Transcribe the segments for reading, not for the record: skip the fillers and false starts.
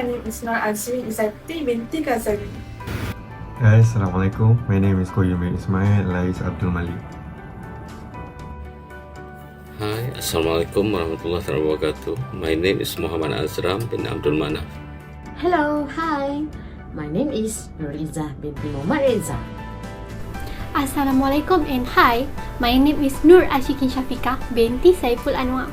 name is AZRIN IZZATI BINTI GHAZALI. Guys, Assalamualaikum. My name is QAYYUUM ISMAIL alias ABDUL. Hai, Assalamualaikum warahmatullahi wabarakatuh. My name is Muhammad AZRAM bin Abdul MANAF. Hello, hi. My name is REDZA binti Muhammad REDZA. Assalamualaikum and hi. My name is ASYIQIN SHAFIQAH binti SAIPOL ANUAR.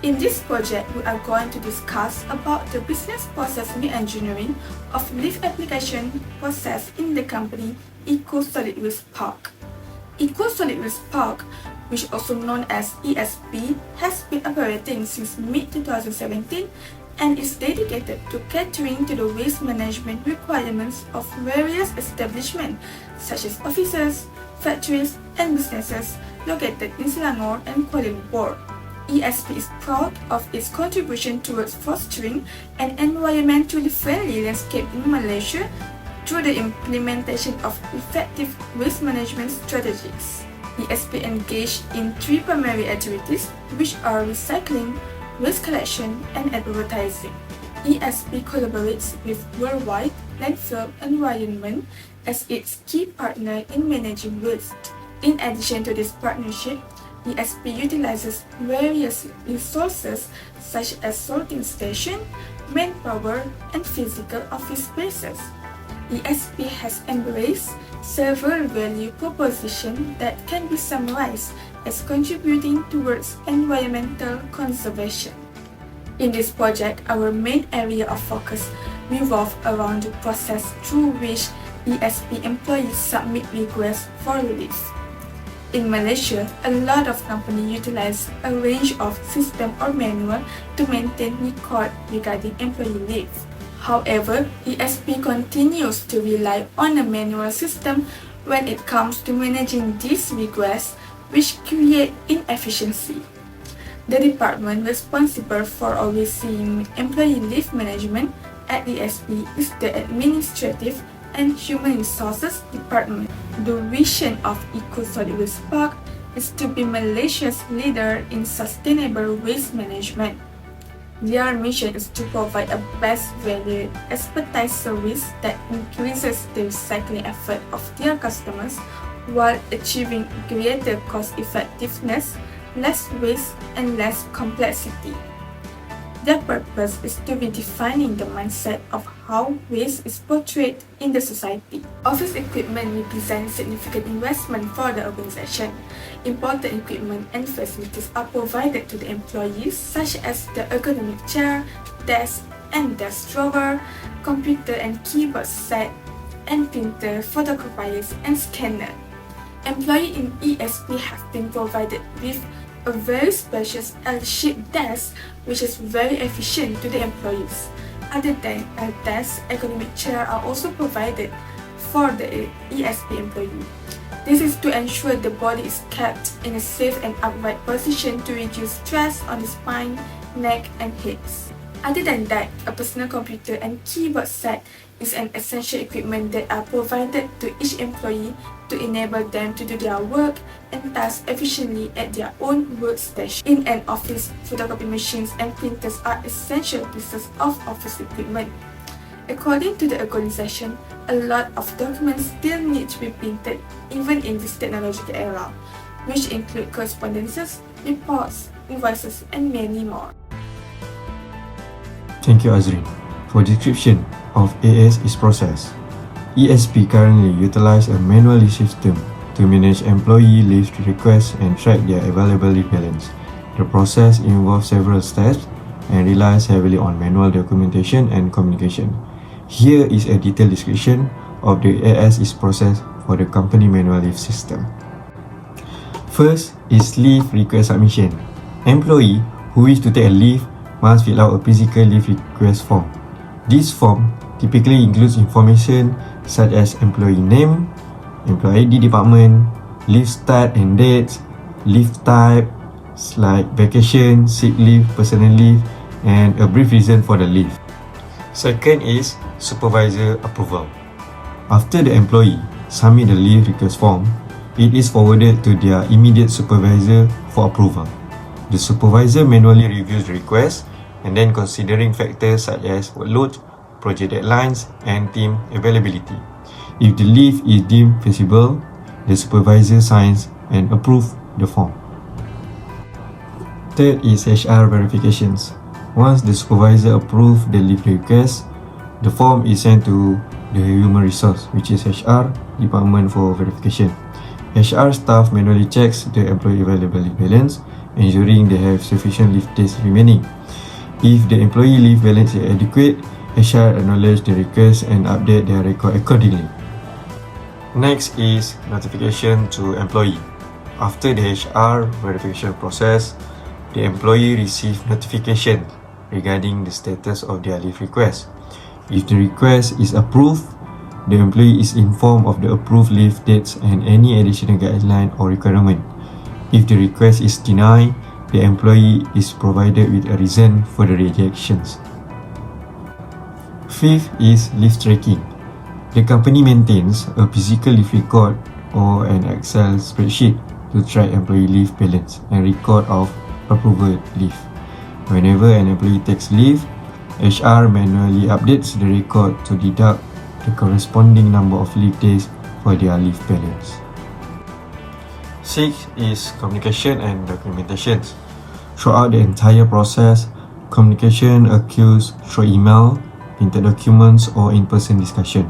In this project, we are going to discuss about the business process re-engineering of leaf application process in the company Solidwaste Park. Solidwaste Park, which also known as ESP, has been operating since mid-2017 and is dedicated to catering to the waste management requirements of various establishments such as offices, factories, and businesses located in Selangor and Kuala Lumpur. ESP is proud of its contribution towards fostering an environmentally friendly landscape in Malaysia through the implementation of effective waste management strategies. ESP engaged in three primary activities, which are recycling, waste collection, and advertising. ESP collaborates with Worldwide Landfill Environment as its key partner in managing waste. In addition to this partnership, ESP utilizes various resources such as sorting station, manpower, and physical office spaces. ESP has embraced several value propositions that can be summarized as contributing towards environmental conservation. In this project, our main area of focus revolves around the process through which ESP employees submit requests for release. In Malaysia, a lot of companies utilize a range of system or manual to maintain record regarding employee leave. However, ESP continues to rely on a manual system when it comes to managing these requests, which create inefficiency. The department responsible for overseeing employee leave management at ESP is the Administrative and Human Resources Department. The vision of Solidwaste Park is to be Malaysia's leader in sustainable waste management. Their mission is to provide a best value expertise service that increases the recycling effort of their customers while achieving greater cost effectiveness, less waste, and less complexity. Their purpose is to be defining the mindset of how waste is portrayed in the society. Office equipment represents significant investment for the organization. Important equipment and facilities are provided to the employees such as the ergonomic chair, desk and desk drawer, computer and keyboard set, and printer, photocopiers and scanner. Employees in ESP have been provided with a very spacious L-shaped desk which is very efficient to the employees. Other than a desk, ergonomic chairs are also provided for the ESP employee. This is to ensure the body is kept in a safe and upright position to reduce stress on the spine, neck, and hips. Other than that, a personal computer and keyboard set is an essential equipment that are provided to each employee to enable them to do their work and tasks efficiently at their own workstation. In an office, photocopy machines and printers are essential pieces of office equipment. According to the organization, a lot of documents still need to be printed even in this technological era, which include correspondences, reports, invoices, and many more. Thank you, AZRIN. For description of AS is process. ESP currently utilize a manual leave system to manage employee leave requests and track their available leave balance. The process involves several steps and relies heavily on manual documentation and communication. Here is a detailed description of the AS is process for the company manual leave system. First is leave request submission. Employee who wish to take a leave must fill out a physical leave request form. This form typically includes information such as employee name, employee ID department, leave start and dates, leave type like vacation, sick leave, personal leave, and a brief reason for the leave. Second is supervisor approval. After the employee submit the leave request form, it is forwarded to their immediate supervisor for approval. The supervisor manually reviews the request, and then considering factors such as workload, project deadlines, and team availability. If the leave is deemed feasible, the supervisor signs and approves the form. Third is HR verifications. Once the supervisor approves the leave request, the form is sent to the human resource, which is HR department, for verification. HR staff manually checks the employee availability balance, ensuring they have sufficient leave days remaining. If the employee leave balance is adequate, HR acknowledge the request and update their record accordingly. Next is notification to employee. After the HR verification process, the employee receives notification regarding the status of their leave request. If the request is approved, the employee is informed of the approved leave dates and any additional guideline or requirement. If the request is denied, the employee is provided with a reason for the rejections. Fifth is leave tracking. The company maintains a physical leave record or an Excel spreadsheet to track employee leave balance and record of approval leave. Whenever an employee takes leave, HR manually updates the record to deduct the corresponding number of leave days for their leave balance. Sixth is communication and documentations. Throughout the entire process, communication occurs through email, printed documents, or in-person discussion.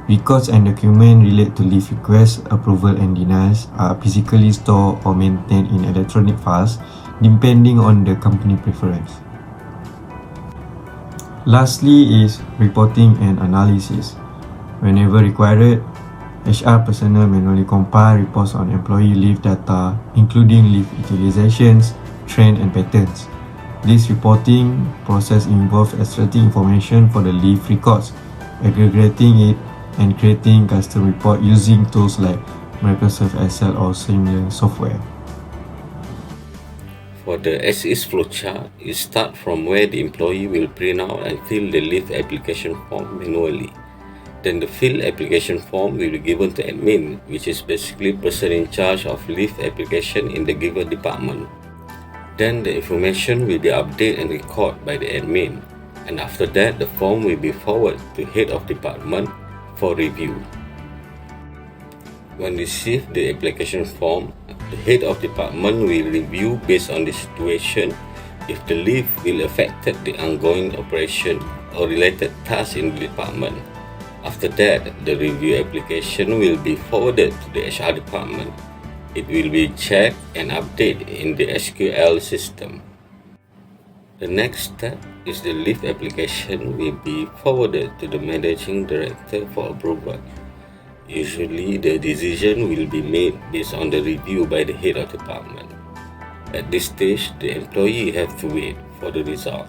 Records and documents relate to leave requests, approval, and denials are physically stored or maintained in electronic files depending on the company preference. Lastly is reporting and analysis. Whenever required, HR personnel manually compile reports on employee leave data, including leave utilizations, trends, and patterns. This reporting process involves extracting information for the leave records, aggregating it, and creating custom report using tools like Microsoft Excel or similar software. For the as-is flowchart, you start from where the employee will print out and fill the leave application form manually. Then the fill application form will be given to admin, which is basically person in charge of leave application in the given department. Then the information will be updated and recorded by the admin, and after that the form will be forwarded to head of department for review. When received the application form, the head of department will review based on the situation if the leave will affect the ongoing operation or related tasks in the department. After that, the review application will be forwarded to the HR department. It will be checked and updated in the SQL system. The next step is the leave application will be forwarded to the managing director for approval. Usually, the decision will be made based on the review by the head of department. At this stage, the employee have to wait for the result.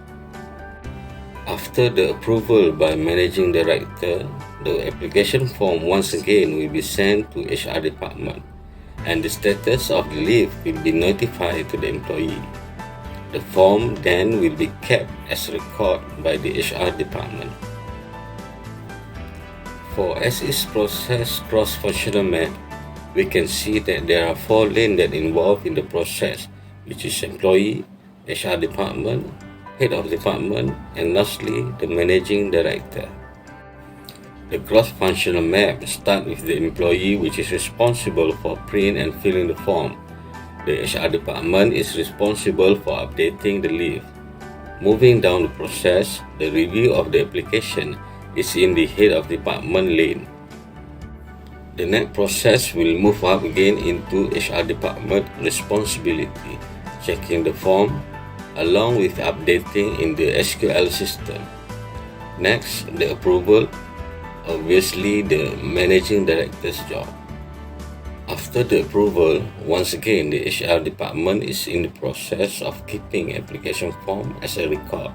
After the approval by managing director, the application form once again will be sent to HR department, and the status of the leave will be notified to the employee. The form then will be kept as record by the HR department. For as-is process cross-functional map, we can see that there are 4 lanes that involved in the process, which is employee, HR department, head of department, and lastly, the managing director. The cross-functional map starts with the employee, which is responsible for print and filling the form. The HR department is responsible for updating the leave. Moving down the process, the review of the application is in the head of department lane. The next process will move up again into HR department responsibility, checking the form along with updating in the SQL system. Next, the approval, obviously the managing director's job. After the approval, once again the HR department is in the process of keeping application form as a record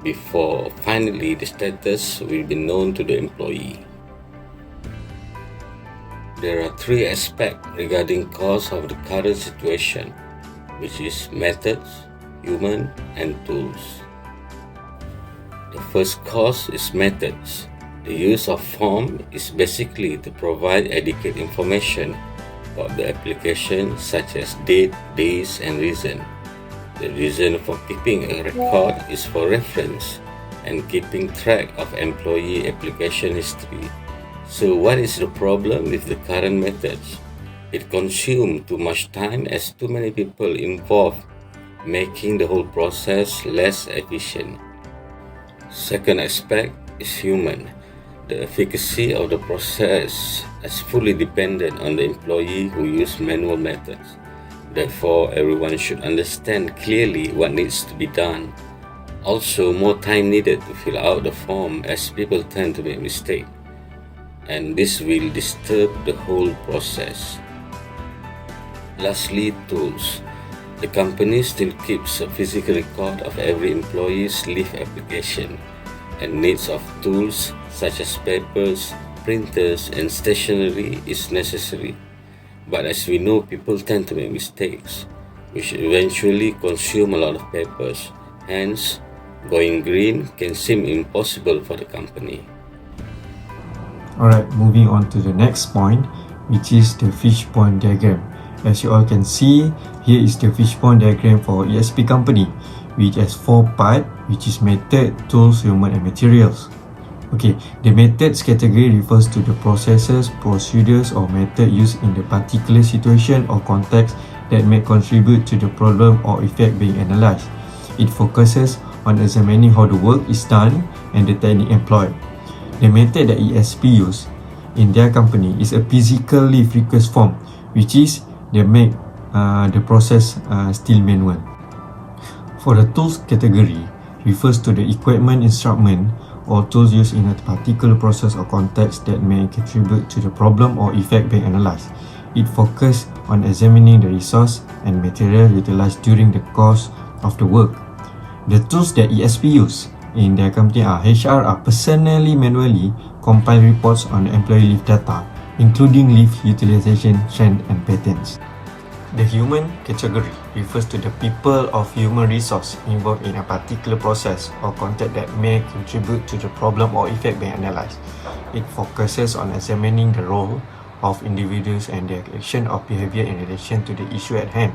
before finally the status will be known to the employee. There are 3 aspects regarding cause of the current situation, which is methods, human, and tools. The first cause is methods. The use of form is basically to provide adequate information about the application such as date, days, and reason. The reason for keeping a record is for reference and keeping track of employee application history. So what is the problem with the current methods? It consumes too much time as too many people involved, making the whole process less efficient. Second aspect is human. The efficacy of the process is fully dependent on the employee who use manual methods. Therefore, everyone should understand clearly what needs to be done. Also, more time needed to fill out the form as people tend to make mistakes, and this will disturb the whole process. Lastly, tools. The company still keeps a physical record of every employee's leave application, and needs of tools such as papers, printers, and stationery is necessary. But as we know, people tend to make mistakes, which eventually consume a lot of papers. Hence, going green can seem impossible for the company. Alright, moving on to the next point, which is the fishbone diagram. As you all can see, here is the fishbone diagram for ESP company, which has 4 parts, which is method, tools, human, and materials. Okay, the methods category refers to the processes, procedures, or method used in the particular situation or context that may contribute to the problem or effect being analyzed. It focuses on examining how the work is done and the technique employed. The method that ESP use in their company is a physical leave request form, which is they make the process still manual. For the tools category, refers to the equipment, instrument, or tools used in a particular process or context that may contribute to the problem or effect being analyzed. It focuses on examining the resource and material utilized during the course of the work. The tools that ESP use in their company are HR personally manually compile reports on the employee leave data, including leave utilization, trend, and patterns. The human category refers to the people of human resource involved in a particular process or context that may contribute to the problem or effect being analyzed. It focuses on examining the role of individuals and their action or behavior in relation to the issue at hand.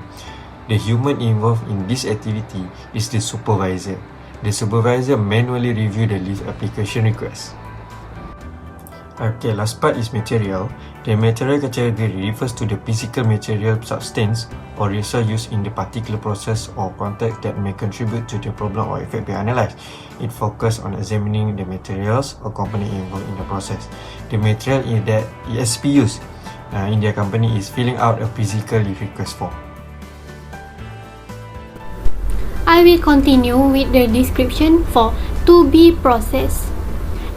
The human involved in this activity is the supervisor. The supervisor manually reviews the leave application request. Okay, last part is material. The material category refers to the physical material substance or resource used in the particular process or context that may contribute to the problem or effect being analyzed. It focuses on examining the materials or component involved in the process. The material that ESP use in their company is filling out a physical leave request form. I will continue with the description for to be process.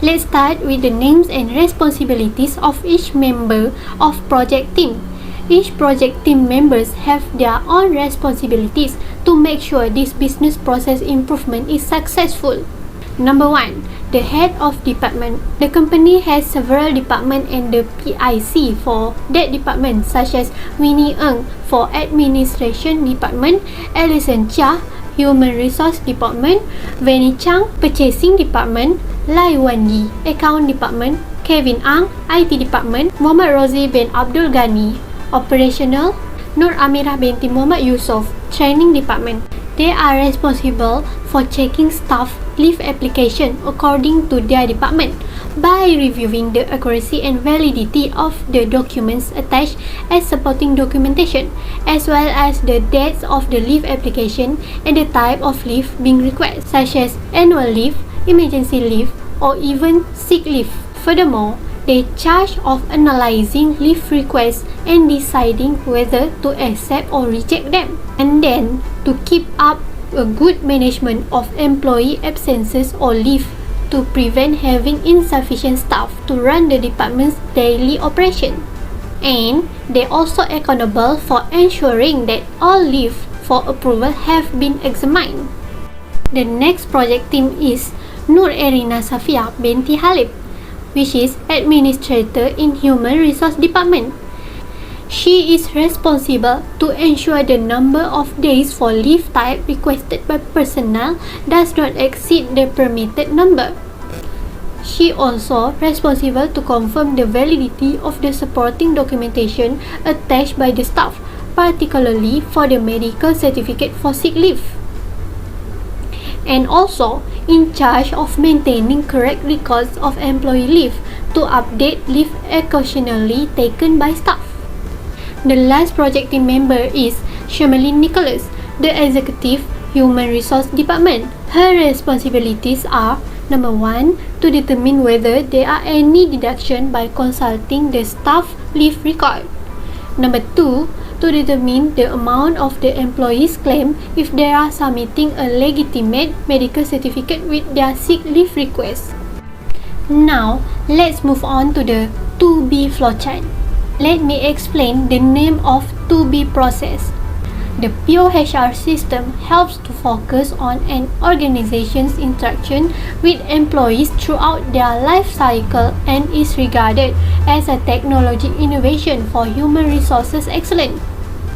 Let's start with the names and responsibilities of each member of project team. Each project team members have their own responsibilities to make sure this business process improvement is successful. Number 1. The head of department. The company has several departments and the PIC for that department, such as Winnie Ng for Administration Department, Alison Chia, Human Resource Department, Venny Chang, Purchasing Department, Lai Wan Yi, Account Department, Kevin Ang, IT Department, Muhammad Rozi bin Abdul Ghani, Operational, Nur Amirah binti Muhammad Yusof, Training Department. They are responsible for checking staff leave application according to their department by reviewing the accuracy and validity of the documents attached as supporting documentation, as well as the dates of the leave application and the type of leave being requested, such as annual leave, emergency leave, or even sick leave. Furthermore, they charge of analyzing leave requests and deciding whether to accept or reject them, and then to keep up a good management of employee absences or leave to prevent having insufficient staff to run the department's daily operation. And they also accountable for ensuring that all leave for approval have been examined. The next project team is Nur Erina Safia binti Halib, which is Administrator in Human Resource Department. She is responsible to ensure the number of days for leave type requested by personnel does not exceed the permitted number. She also responsible to confirm the validity of the supporting documentation attached by the staff particularly for the medical certificate for sick leave, and also in charge of maintaining correct records of employee leave to update leave occasionally taken by staff. The last project team member is Shemelin Nicholas, the Executive Human Resource Department. Her responsibilities are: number 1, to determine whether there are any deduction by consulting the staff leave record. Number 2, to determine the amount of the employee's claim if they are submitting a legitimate medical certificate with their sick leave request. Now, let's move on to the 2B flowchart. Let me explain the name of 2B process. The POHR system helps to focus on an organization's interaction with employees throughout their life cycle and is regarded as a technology innovation for human resources excellence.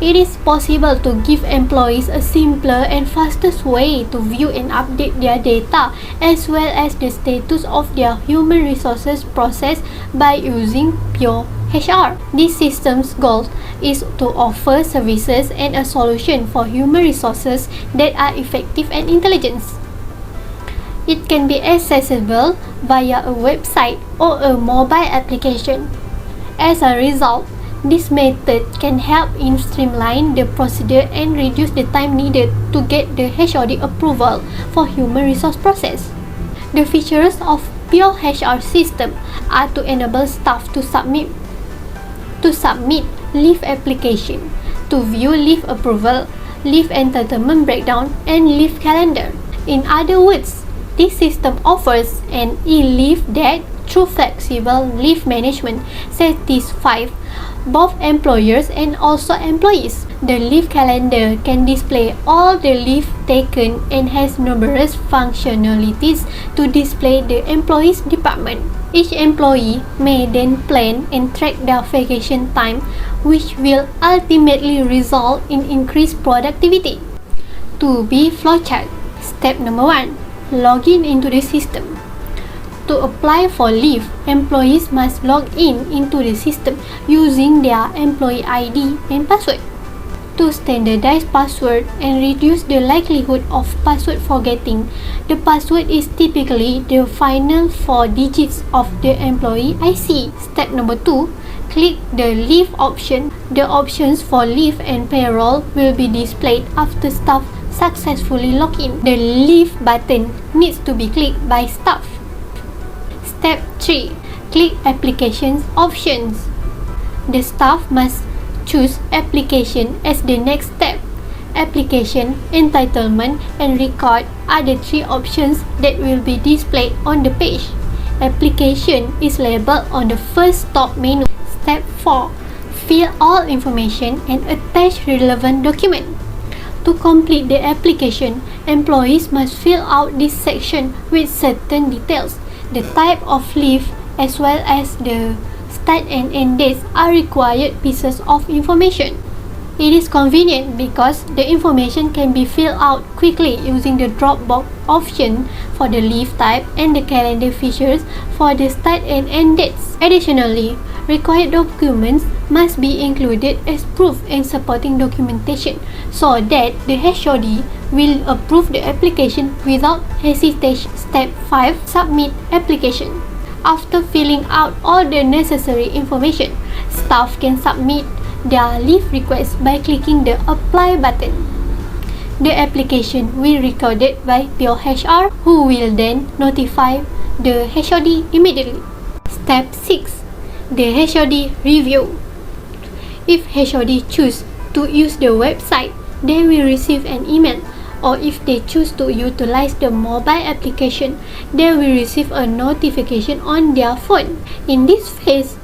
It is possible to give employees a simpler and fastest way to view and update their data as well as the status of their human resources process by using POHR. This system's goal is to offer services and a solution for human resources that are effective and intelligent. It can be accessible via a website or a mobile application. As a result, this method can help in streamline the procedure and reduce the time needed to get the HOD approval for human resource process. The features of POHR system are to enable staff to submit leave application, to view leave approval, leave entitlement breakdown, and leave calendar. In other words, this system offers an e-leave that, through flexible leave management, satisfies both employers and also employees. The leave calendar can display all the leave taken and has numerous functionalities to display the employee's department. Each employee may then plan and track their vacation time, which will ultimately result in increased productivity. 2B flowchart. Step number 1. Login into the system. To apply for leave, employees must log in into the system using their employee ID and password. To standardize password and reduce the likelihood of password forgetting, the password is typically the final 4 digits of the employee IC. Step number 2. Click the leave option. The options for leave and payroll will be displayed after staff successfully log in. The leave button needs to be clicked by staff. Step 3. Click Applications options. The staff must choose Application as the next step. Application, Entitlement, and Record are the 3 options that will be displayed on the page. Application is labeled on the first top menu. Step 4. Fill all information and attach relevant document. To complete the application, employees must fill out this section with certain details. The type of leave as well as the start and end dates are required pieces of information. It is convenient because the information can be filled out quickly using the drop box option for the leave type and the calendar features for the start and end dates. Additionally, required documents must be included as proof and supporting documentation so that the HOD will approve the application without hesitation. Step 5. Submit application. After filling out all the necessary information, staff can submit their leave request by clicking the Apply button. The application will be recorded by POHR, who will then notify the HOD immediately. Step 6. The HOD review. If HOD choose to use the website, they will receive an email, or if they choose to utilize the mobile application, they will receive a notification on their phone. In this phase,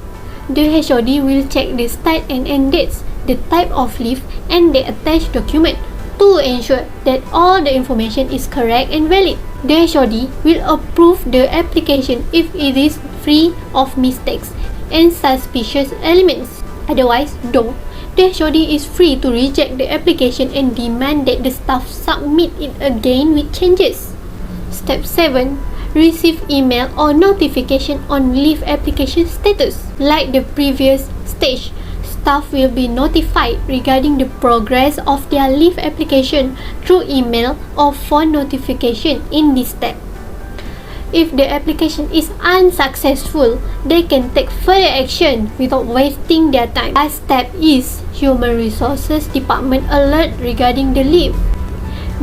the HOD will check the start and end dates, the type of leave, and the attached document to ensure that all the information is correct and valid. The HOD will approve the application if it is free of mistakes and suspicious elements. Otherwise, though, the HOD is free to reject the application and demand that the staff submit it again with changes. Step 7. Receive email or notification on leave application status. Like the previous stage, staff will be notified regarding the progress of their leave application through email or phone notification in this step. If the application is unsuccessful, they can take further action without wasting their time. Last step is Human Resources Department alert regarding the leave.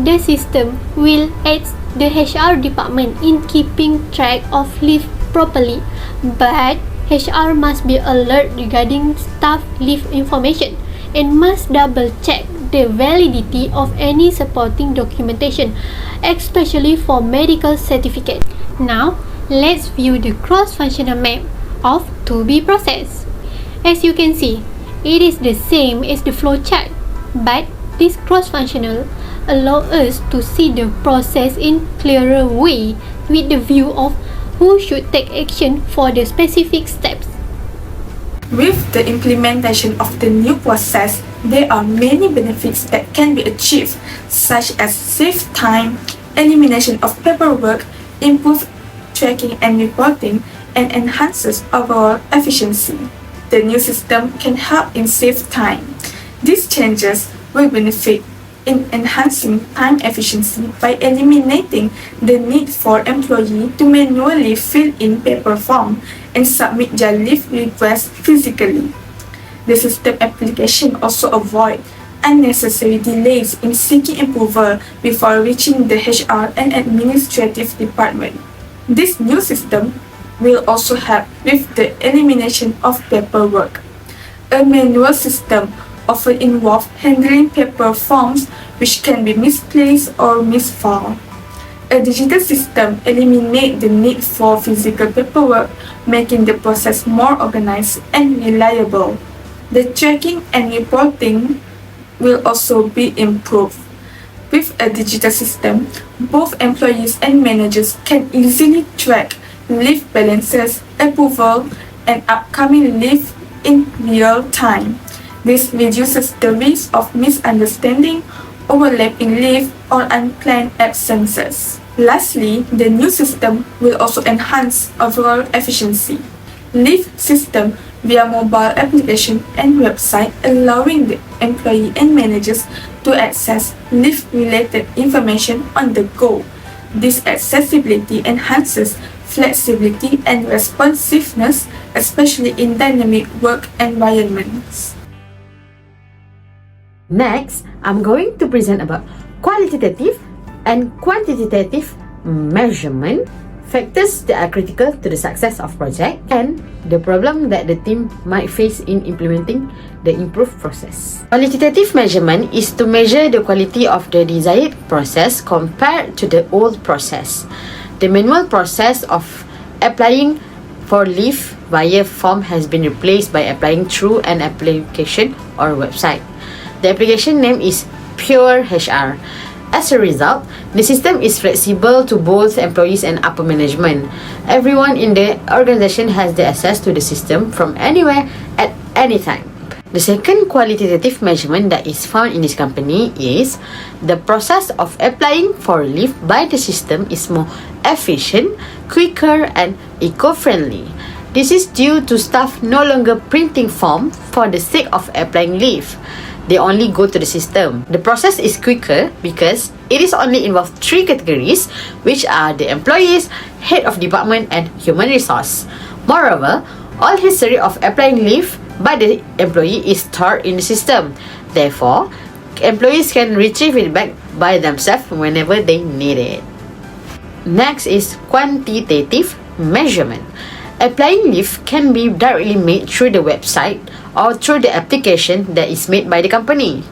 The system will aid the HR department in keeping track of leave properly, but HR must be alert regarding staff leave information and must double check the validity of any supporting documentation, especially for medical certificate. Now, let's view the cross-functional map of to-be process. As you can see, it is the same as the flow chart, but this cross-functional allows us to see the process in clearer way with the view of who should take action for the specific steps. With the implementation of the new process, there are many benefits that can be achieved, such as save time, elimination of paperwork, improved tracking and reporting, and enhances overall efficiency. The new system can help in save time. These changes will benefit in enhancing time efficiency by eliminating the need for employees to manually fill in paper form and submit their leave request physically. The system application also avoid unnecessary delays in seeking approval before reaching the HR and administrative department. This new system will also help with the elimination of paperwork. A manual system often involves handling paper forms which can be misplaced or misfiled. A digital system eliminates the need for physical paperwork, making the process more organized and reliable. The tracking and reporting will also be improved. With a digital system, both employees and managers can easily track leave balances, approval, and upcoming leave in real time. This reduces the risk of misunderstanding, overlapping leave, or unplanned absences. Lastly, the new system will also enhance overall efficiency. Leave system via mobile application and website, allowing the employee and managers to access leave-related information on the go. This accessibility enhances flexibility and responsiveness, especially in dynamic work environments. Next, I'm going to present about qualitative and quantitative measurement, factors that are critical to the success of project, and the problem that the team might face in implementing the improved process. Qualitative measurement is to measure the quality of the desired process compared to the old process. The manual process of applying for leave via form has been replaced by applying through an application or website. The application name is Pure HR. As a result, the system is flexible to both employees and upper management. Everyone in the organization has the access to the system from anywhere at any time. The second qualitative measurement that is found in this company is the process of applying for leave by the system is more efficient, quicker, and eco-friendly. This is due to staff no longer printing form for the sake of applying leave. They only go to the system. The process is quicker because it is only involved 3 categories, which are the employees, head of department, and human resource. Moreover, all history of applying leave by the employee is stored in the system. Therefore, employees can retrieve it back by themselves whenever they need it. Next is quantitative measurement. Applying leave can be directly made through the website or through the application that is made by the company.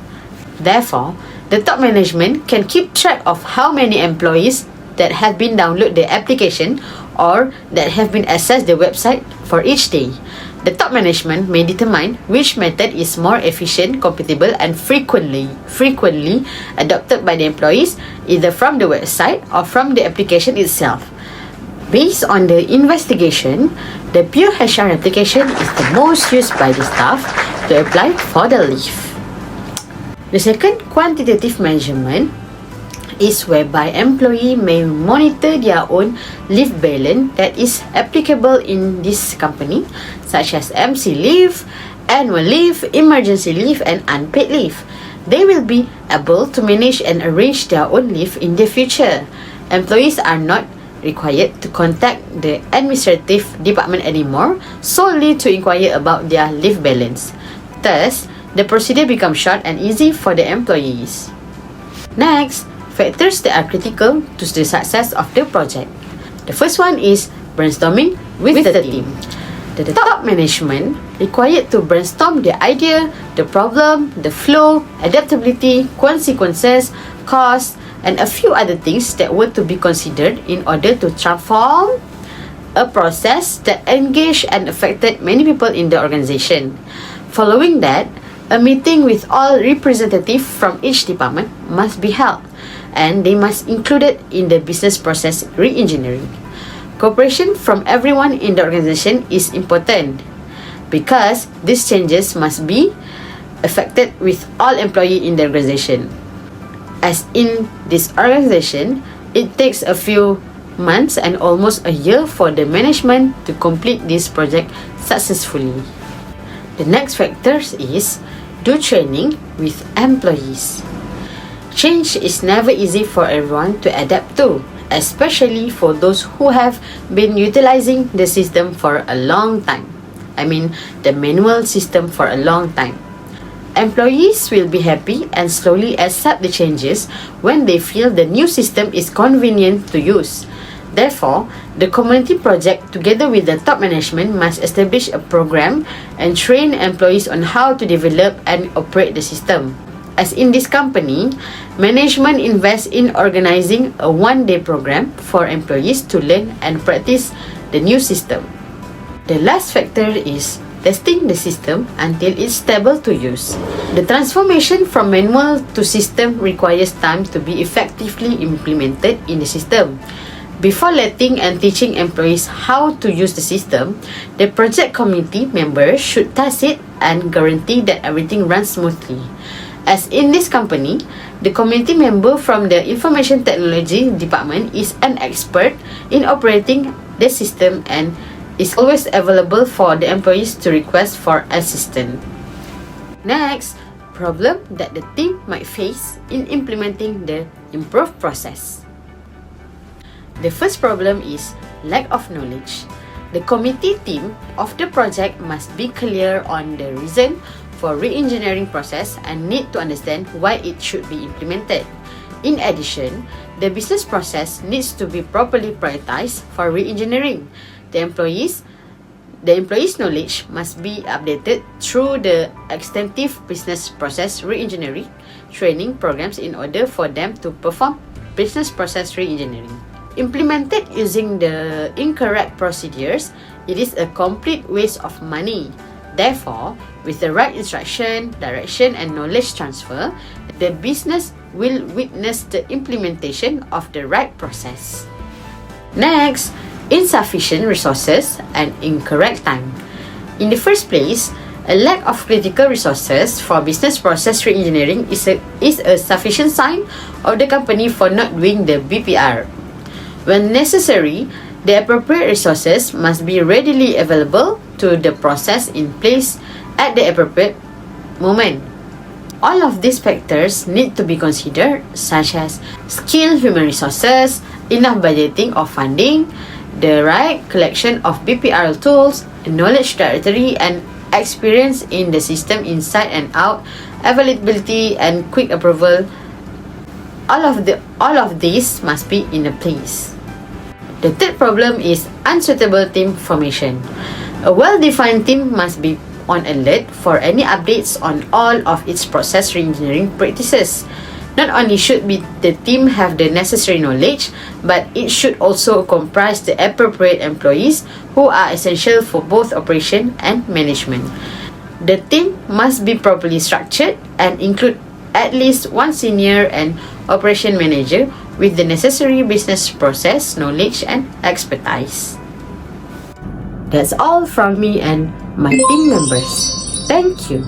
Therefore, the top management can keep track of how many employees that have been downloaded the application or that have been accessed the website for each day. The top management may determine which method is more efficient, compatible, and frequently adopted by the employees, either from the website or from the application itself. Based on the investigation, the Pure HR application is the most used by the staff to apply for the leave. The second quantitative measurement is whereby employee may monitor their own leave balance that is applicable in this company, such as MC leave, annual leave, emergency leave, and unpaid leave. They will be able to manage and arrange their own leave in the future. Employees are not required to contact the administrative department anymore solely to inquire about their leave balance. Thus, the procedure becomes short and easy for the employees. Next, factors that are critical to the success of the project. The first one is brainstorming with the team. The top management required to brainstorm the idea, the problem, the flow, adaptability, consequences, costs, and a few other things that were to be considered in order to transform a process that engaged and affected many people in the organization. Following that, a meeting with all representatives from each department must be held, and they must include it in the business process re-engineering. Cooperation from everyone in the organization is important because these changes must be affected with all employees in the organization. As in this organization, it takes a few months and almost a year for the management to complete this project successfully. The next factor is do training with employees. Change is never easy for everyone to adapt to, especially for those who have been utilizing the system for a long time. The manual system for a long time. Employees will be happy and slowly accept the changes when they feel the new system is convenient to use. Therefore, the community project together with the top management must establish a program and train employees on how to develop and operate the system. As in this company, management invests in organizing a one-day program for employees to learn and practice the new system. The last factor is testing the system until it's stable to use. The transformation from manual to system requires time to be effectively implemented in the system. Before letting and teaching employees how to use the system, the project committee members should test it and guarantee that everything runs smoothly. As in this company, the community member from the Information Technology Department is an expert in operating the system and is always available for the employees to request for assistance. Next, problem that the team might face in implementing the improved process. The first problem is lack of knowledge. The committee team of the project must be clear on the reason for re-engineering process and need to understand why it should be implemented. In addition, the business process needs to be properly prioritized for re-engineering. The employees' knowledge must be updated through the extensive business process re-engineering training programs in order for them to perform business process re-engineering. Implemented using the incorrect procedures, it is a complete waste of money. Therefore, with the right instruction, direction, and knowledge transfer, the business will witness the implementation of the right process. Next, insufficient resources and incorrect time. In the first place, a lack of critical resources for business process re-engineering is a sufficient sign of the company for not doing the BPR. When necessary, the appropriate resources must be readily available to the process in place at the appropriate moment. All of these factors need to be considered, such as skilled human resources, enough budgeting of funding, the right collection of BPR tools, knowledge directory, and experience in the system inside and out, availability and quick approval. All of these must be in place. The third problem is unsuitable team formation. A well-defined team must be on alert for any updates on all of its process re-engineering practices. Not only should the team have the necessary knowledge, but it should also comprise the appropriate employees who are essential for both operation and management. The team must be properly structured and include at least one senior and operation manager with the necessary business process knowledge and expertise. That's all from me and my team members. Thank you.